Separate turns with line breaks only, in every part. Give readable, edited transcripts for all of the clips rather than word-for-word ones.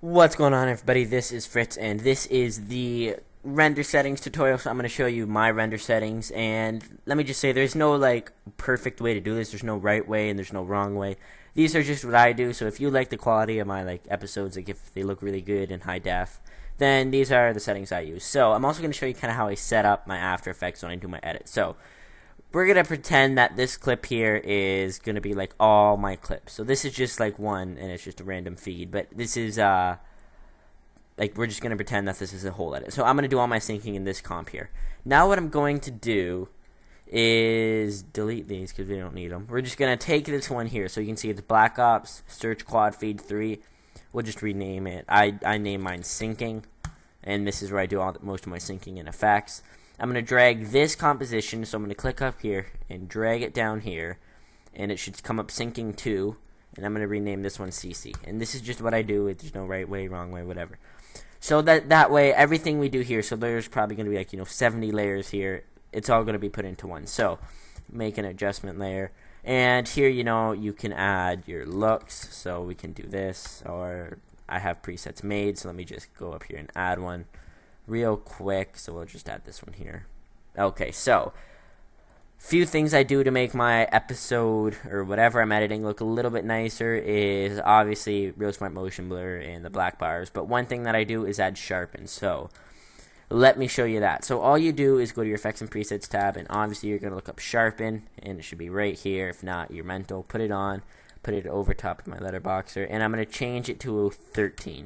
What's going on, everybody? This is Fritz, and this is the render settings tutorial. So I'm going to show you my render settings, and let me just say there's no perfect way to do this. There's no right way and there's no wrong way. These are just what I do. So if you like the quality of my episodes, if they look really good in high def, then these are the settings I use. So I'm also going to show you kind of how I set up my After Effects when I do my edit. So we're going to pretend that this clip here is going to be all my clips. So this is just one, and it's just a random feed. But this is, we're just going to pretend that this is a whole edit. So I'm going to do all my syncing in this comp here. Now what I'm going to do is delete these because we don't need them. We're just going to take this one here. So you can see it's Black Ops Search Quad Feed 3. We'll just rename it. I name mine Syncing. And this is where I do most of my syncing and effects. I'm going to drag this composition, so I'm going to click up here and drag it down here, and it should come up syncing 2, and I'm going to rename this one CC. And this is just what I do. There's no right way, wrong way, whatever. So that way, everything we do here, so there's probably going to be 70 layers here. It's all going to be put into one. So make an adjustment layer. And here, you can add your looks. So we can do this, or I have presets made, so let me just go up here and add one real quick. So we'll just add this one here. Okay, so few things I do to make my episode or whatever I'm editing look a little bit nicer is obviously real smart motion blur and the black bars, but one thing that I do is add sharpen. So let me show you that. So all you do is go to your effects and presets tab, and obviously you're going to look up sharpen, and it should be right here. If not, your mental, put it on, put it over top of my letterboxer, and I'm going to change it to 13.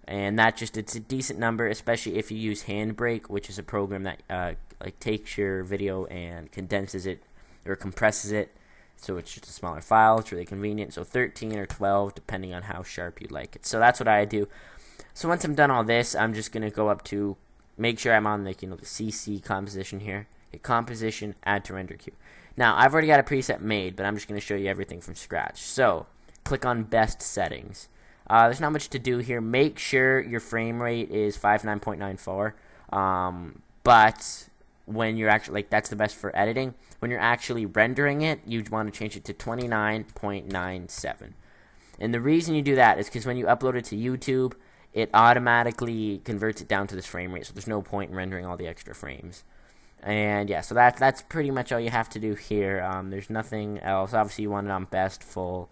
And it's a decent number, especially if you use Handbrake, which is a program that takes your video and condenses it or compresses it, so it's just a smaller file. It's really convenient. So 13 or 12, depending on how sharp you like it. So that's what I do. So once I'm done all this, I'm just gonna go up to make sure I'm on the CC composition here. Hit composition, add to render queue. Now I've already got a preset made, but I'm just gonna show you everything from scratch. So click on best settings. There's not much to do here. Make sure your frame rate is 59.94. But when you're actually, that's the best for editing. When you're actually rendering it, you'd want to change it to 29.97. And the reason you do that is because when you upload it to YouTube, it automatically converts it down to this frame rate. So there's no point in rendering all the extra frames. And yeah, so that's pretty much all you have to do here. There's nothing else. Obviously, you want it on best, full.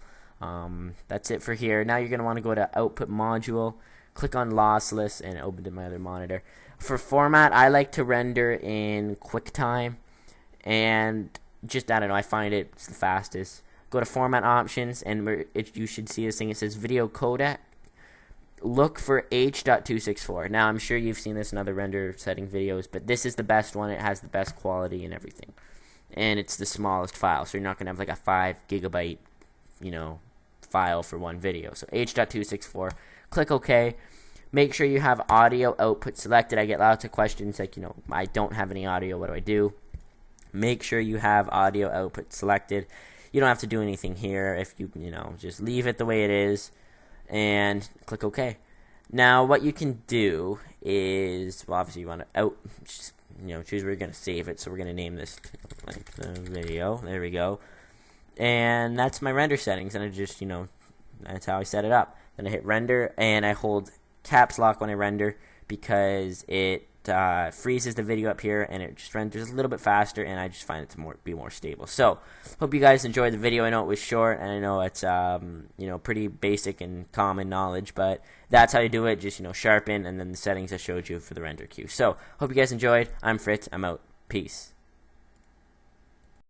That's it for here. Now you're going to want to go to output module, click on lossless, and open to my other monitor. For format, I like to render in QuickTime, and just, I don't know, I find it's the fastest. Go to format options, and you should see this thing. It says video codec. Look for H.264. Now, I'm sure you've seen this in other render setting videos, but this is the best one. It has the best quality and everything. And it's the smallest file, so you're not going to have a 5 gigabyte, file for one video. So H.264. Click OK. Make sure you have audio output selected. I get lots of questions I don't have any audio. What do I do? Make sure you have audio output selected. You don't have to do anything here. If you just leave it the way it is and click OK. Now what you can do is, well, obviously you want to choose where you're going to save it. So we're going to name this the video. There we go. And that's my render settings, and I just, that's how I set it up. Then I hit render, and I hold caps lock when I render because it freezes the video up here, and it just renders a little bit faster, and I just find it to be more stable. So, hope you guys enjoyed the video. I know it was short, and I know it's, pretty basic and common knowledge, but that's how you do it. Just, sharpen, and then the settings I showed you for the render queue. So, hope you guys enjoyed. I'm Fritz. I'm out. Peace.